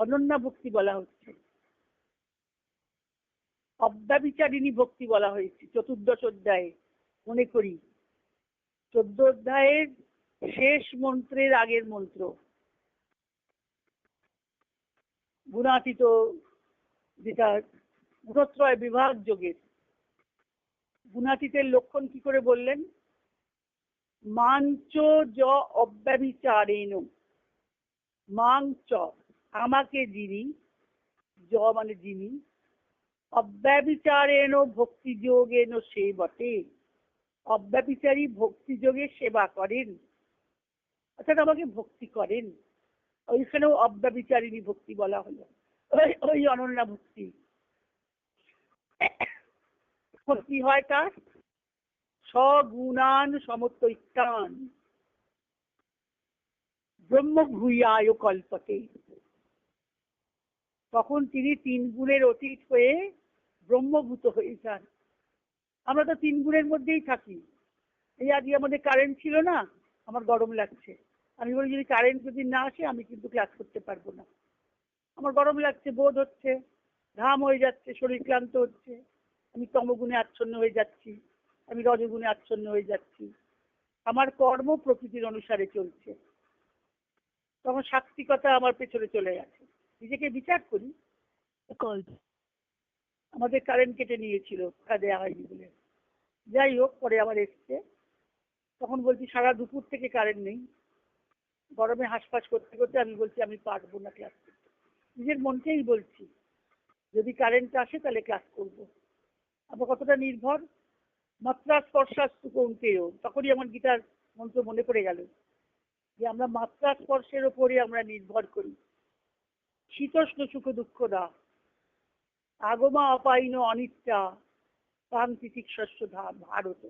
অনন্যা ভক্তি বলা হচ্ছে, অব্যভিচারিণী ভক্তি বলা হয়েছে 14 অধ্যায়ে। মনে করি 14 অধ্যায়ের শেষ মন্ত্রের আগের মন্ত্র, গুণাতীত, যেটা গুণত্রয় বিভাগ যোগের। গুণাতীতের লক্ষণ কি করে বললেন? মাঞ্চ য অব্যভিচারেণ, মাংচ আমাকে যিনি, য মানে যিনি, অব্যভিচারেণ ভক্তি যোগেন সে বটে, অব্যভিচারী ভক্তি যোগে সেবা করেন, অর্থাৎ আমাকে ভক্তি করেন। ওইখানেও অব্যভিচারিণী ভক্তি বলা হলো, ওই অনন্যা ভক্তি। কি হয় তার? সগুণান সমত্বইতান ব্রহ্ম ভূয়ায় কল্পতে। তখন তিনি 3 গুণের অতীত হয়ে ব্রহ্মভূত হয়ে যান। আমরা তো 3 গুণের মধ্যেই থাকি। এই আজকে আমাদের কারেন্ট ছিল না, আমার গরম লাগছে, আমি বলি যদি কারেন্ট যদি না আসে আমি কিন্তু ক্লাস করতে পারবো না, আমার গরম লাগছে, বোধ হচ্ছে, ঘাম হয়ে যাচ্ছে, শরীর ক্লান্ত হচ্ছে, আমি তমগুণে আচ্ছন্ন হয়ে যাচ্ছি, আমি রজগুণে আচ্ছন্ন হয়ে যাচ্ছি, আমার কর্ম প্রকৃতির অনুসারে চলছে। তখন সাত্বিকতা আমার পেছনে চলে গেছে। নিজেকে বিচার করি, আমাদের কারেন্ট কেটে নিয়েছিল, টাকা দেওয়া হয়নি বলে, যাই হোক পরে আবার এসছে। তখন বলছি সারা দুপুর থেকে কারেন্ট নেই, গরমে হাঁসফাঁস করতে করতে আমি বলছি আমি পারবো না ক্লাস করতে। নিজের মনকেই বলছি যদি কারেন্ট আসে তাহলে ক্লাস করবো। আবার কতটা নির্ভর, মাত্রা স্পর্শাস্তু কৌন্তেয়, তখনই আমার গীতার মন্ত্র মনে পড়ে গেল যে আমরা মাত্রা স্পর্শের ওপরে আমরা নির্ভর করি। শীতোষ্ণ সুখ দুঃখ দা আগমা অপাইন অনিত্যা প্রাণ তিতিক্ষস্য ভারত।